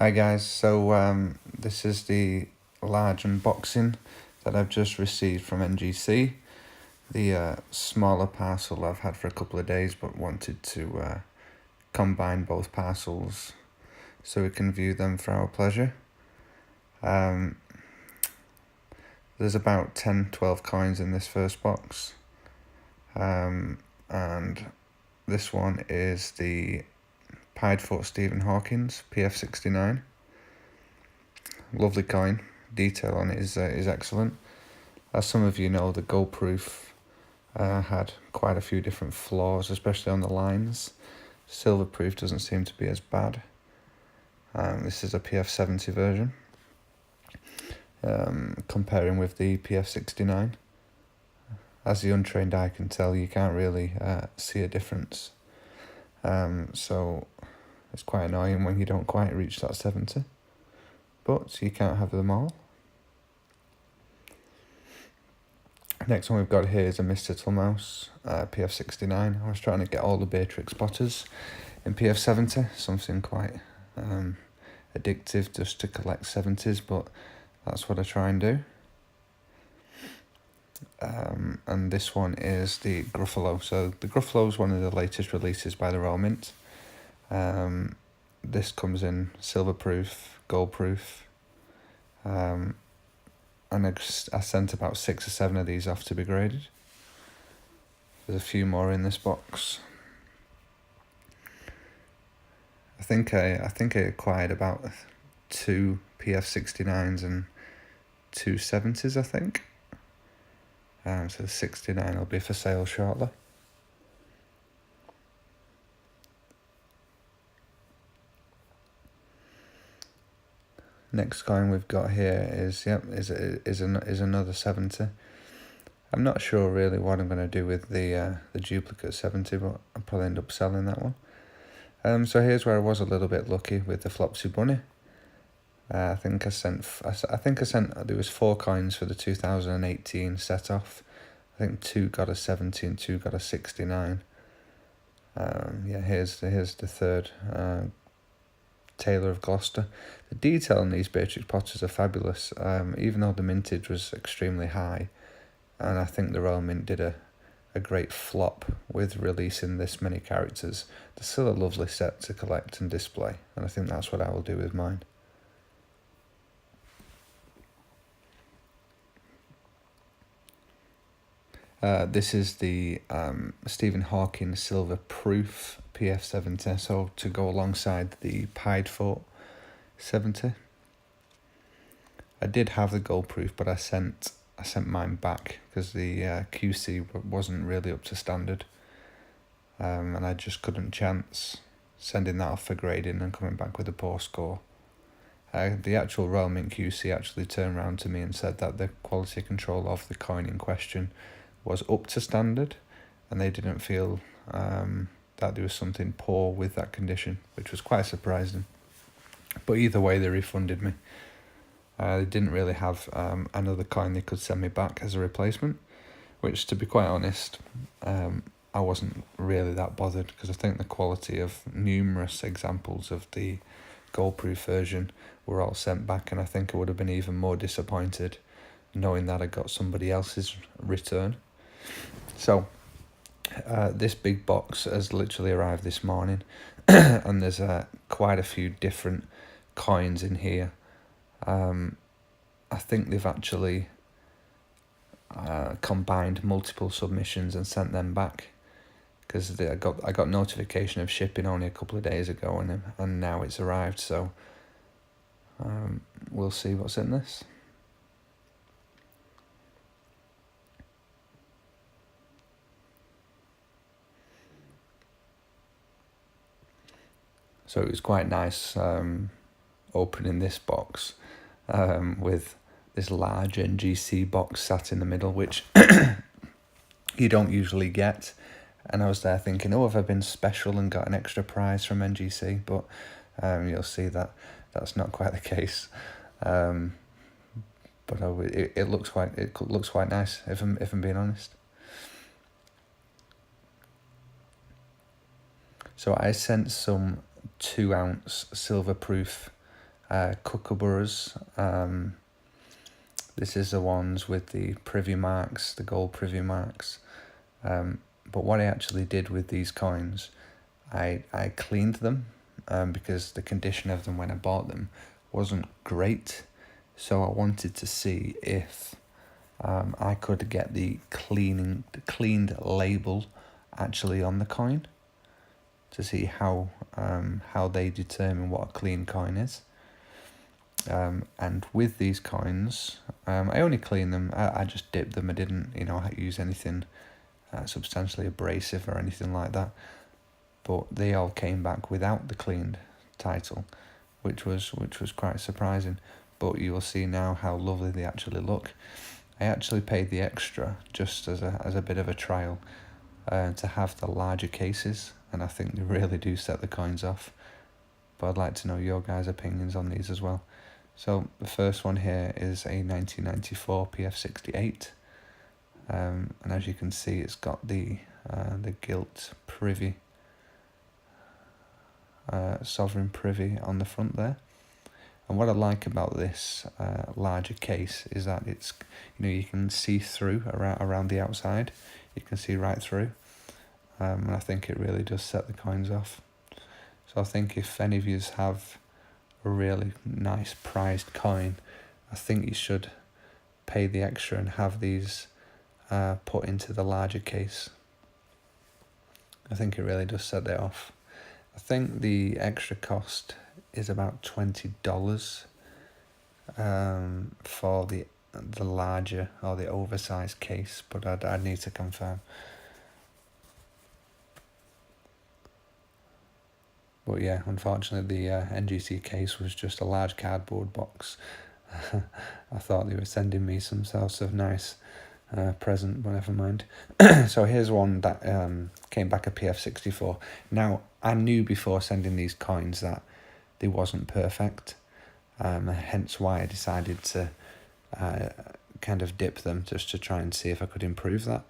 Hi guys, this is the large unboxing that I've just received from NGC. The smaller parcel I've had for a couple of days, but wanted to combine both parcels so we can view them for our pleasure. There's about 10-12 coins in this first box, and this one is the Pied Foot Stephen Hawkins PF69. Lovely coin. Detail on it is excellent. As some of you know, the gold proof had quite a few different flaws, especially on the lines. Silver proof doesn't seem to be as bad. This is a PF70 version. Comparing with the PF69. As the untrained eye can tell, you can't really see a difference. So it's quite annoying when you don't quite reach that 70. But you can't have them all. Next one we've got here is a Mr. Titlemouse PF69. I was trying to get all the Beatrix spotters in PF70, something quite addictive just to collect 70s, but that's what I try and do. And this one is the Gruffalo. So the Gruffalo is one of the latest releases by the Royal Mint. This comes in silver proof, gold proof, and I sent about 6 or 7 of these off to be graded. There's a few more in this box. I think I acquired about 2 PF69s and 2 70s, I think. So the 69 will be for sale shortly. Next coin we've got here is another 70. I'm not sure really what I'm going to do with the duplicate 70, but I'll probably end up selling that one. So here's where I was a little bit lucky with the Flopsy Bunny. I think I sent there was 4 coins for the 2018 set off. I think 2 got a 70 and 2 got a 69. Yeah, here's the third. Taylor of Gloucester. The detail on these Beatrix Potters are fabulous, even though the mintage was extremely high, and I think the Royal Mint did a great flop with releasing this many characters. They're still a lovely set to collect and display, and I think that's what I will do with mine. This is the Stephen Hawking Silver Proof PF70, so to go alongside the Pied Foot 70. I did have the gold proof, but I sent mine back because the QC wasn't really up to standard, and I just couldn't chance sending that off for grading and coming back with a poor score. The actual Royal Mint QC actually turned around to me and said that the quality control of the coin in question was up to standard, and they didn't feel that there was something poor with that condition, which was quite surprising. But either way, they refunded me. They didn't really have another coin they could send me back as a replacement, which, to be quite honest, I wasn't really that bothered, because I think the quality of numerous examples of the gold proof version were all sent back, and I think I would have been even more disappointed knowing that I got somebody else's return. So this big box has literally arrived this morning, and there's quite a few different coins in here. I think they've actually combined multiple submissions and sent them back, because I got notification of shipping only a couple of days ago, and now it's arrived. So we'll see what's in this. So it was quite nice opening this box with this large NGC box sat in the middle, which you don't usually get. And I was there thinking, oh, have I been special and got an extra prize from NGC? But you'll see that that's not quite the case. But it looks quite nice, if I'm being honest. So I sent some 2-ounce silver proof kookaburras. This is the ones with the privy marks, the gold privy marks. But what I actually did with these coins, I cleaned them because the condition of them when I bought them wasn't great. So I wanted to see if I could get the cleaned label actually on the coin to see how they determine what a clean coin is. And with these coins, I only clean them. I just dipped them. I didn't, use anything substantially abrasive or anything like that. But they all came back without the cleaned title, which was quite surprising. But you will see now how lovely they actually look. I actually paid the extra just as a bit of a trial to have the larger cases, and I think they really do set the coins off. But I'd like to know your guys' opinions on these as well. So the first one here is a 1994 PF68, and as you can see, it's got the gilt privy, sovereign privy on the front there. And what I like about this larger case is that it's, you can see through around the outside. You can see right through, and I think it really does set the coins off. So I think if any of you have a really nice prized coin, I think you should pay the extra and have these put into the larger case. I think it really does set it off. I think the extra cost is about $20 for the larger or the oversized case, but I'd need to confirm. But yeah, unfortunately the NGC case was just a large cardboard box. I thought they were sending me some sort of nice present, but never mind. So here's one that came back a PF64. Now, I knew before sending these coins that they wasn't perfect, hence why I decided to kind of dip them just to try and see if I could improve that.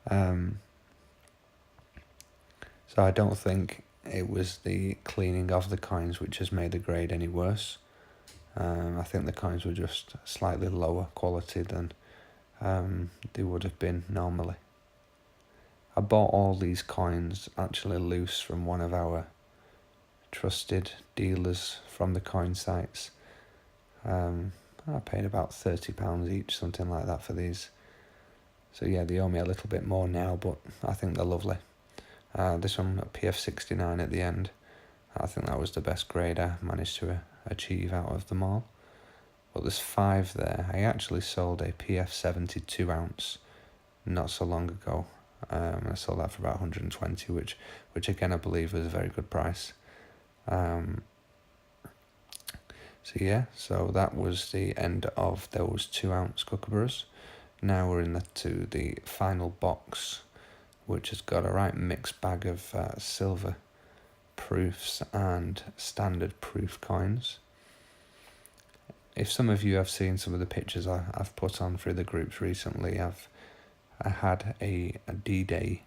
So I don't think it was the cleaning of the coins which has made the grade any worse. I think the coins were just slightly lower quality than they would have been normally. I bought all these coins actually loose from one of our trusted dealers from the coin sites. I paid about £30 each, something like that, for these. So yeah, they owe me a little bit more now, but I think they're lovely. This one, a PF69 at the end. I think that was the best grade I managed to achieve out of them all. But there's 5 there. I actually sold a PF72 ounce not so long ago. I sold that for about 120, which again I believe was a very good price. So yeah, so that was the end of those 2-ounce kookaburras. Now we're into the final box, which has got a right mixed bag of silver proofs and standard proof coins. If some of you have seen some of the pictures I've put on through the groups recently, I had a D-Day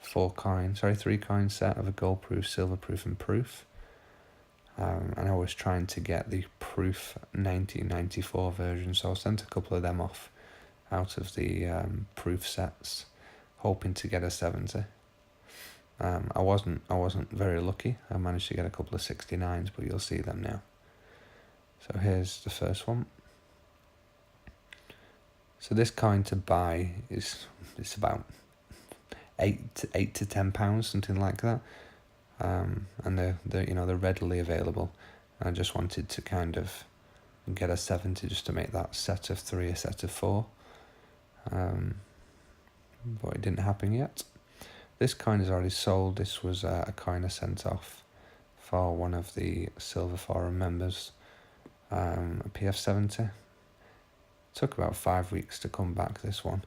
3-coin set of a gold proof, silver proof and proof. And I was trying to get the proof 1994 version, so I sent a couple of them off out of the proof sets, hoping to get a 70. I wasn't very lucky. I managed to get a couple of 69s, but you'll see them now. So here's the first one. So this coin to buy it's about £8 to £10, something like that. And they're readily available. And I just wanted to kind of get a 70 just to make that set of 3 a set of 4. But it didn't happen yet. This coin is already sold. This was a coin I sent off for one of the Silver Forum members, a PF70. Took about 5 weeks to come back, this one,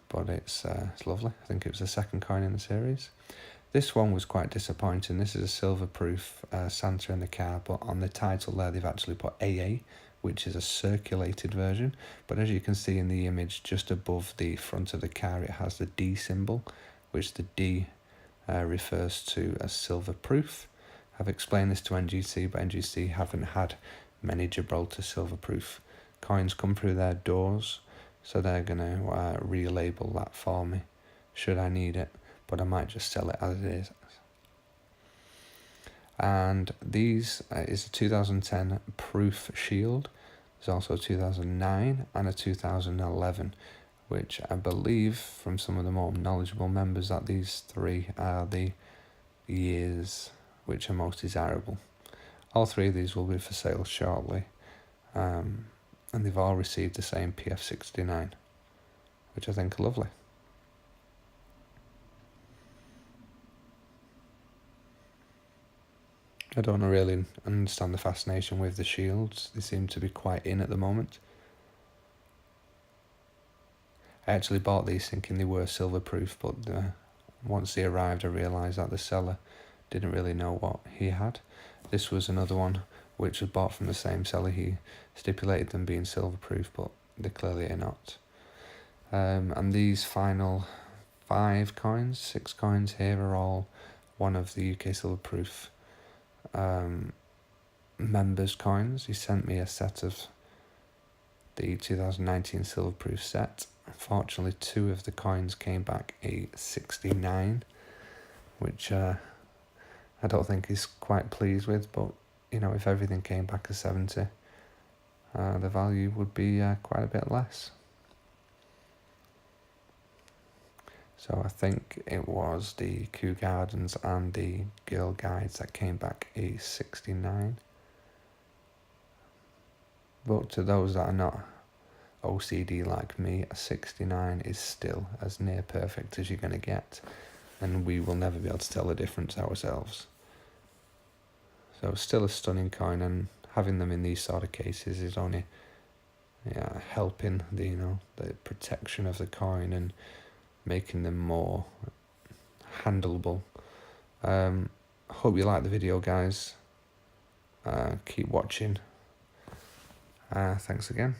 but it's lovely. I think it was the second coin in the series. This one was quite disappointing. This is a silver proof Santa in the car, but on the title there they've actually put AA, which is a circulated version. But as you can see in the image, just above the front of the car, it has the D symbol, which the D refers to as silver proof, I've explained this to NGC, but NGC haven't had many Gibraltar silver-proof coins come through their doors, so they're going to relabel that for me, should I need it, but I might just sell it as it is. And these is a 2010 proof shield. There's also a 2009 and a 2011, which I believe from some of the more knowledgeable members that these three are the years which are most desirable. All three of these will be for sale shortly, and they've all received the same PF69, which I think are lovely. I don't really understand the fascination with the shields. They seem to be quite in at the moment. I actually bought these thinking they were silver-proof, but once they arrived I realised that the seller didn't really know what he had. This was another one which was bought from the same seller. He stipulated them being silver-proof, but they clearly are not. And these final 6 coins here are all one of the UK silver-proof members' coins. He sent me a set of the 2019 silver-proof set. Unfortunately, 2 of the coins came back a 69, which I don't think he's quite pleased with, but you know, if everything came back a 70, the value would be quite a bit less. So I think it was the Kew Gardens and the Girl Guides that came back a 69. But to those that are not OCD like me, a 69 is still as near perfect as you're going to get, and we will never be able to tell the difference ourselves. So still a stunning coin, and having them in these sort of cases is only helping the the protection of the coin and making them more handleable. Hope you like the video, guys. Keep watching. Thanks again.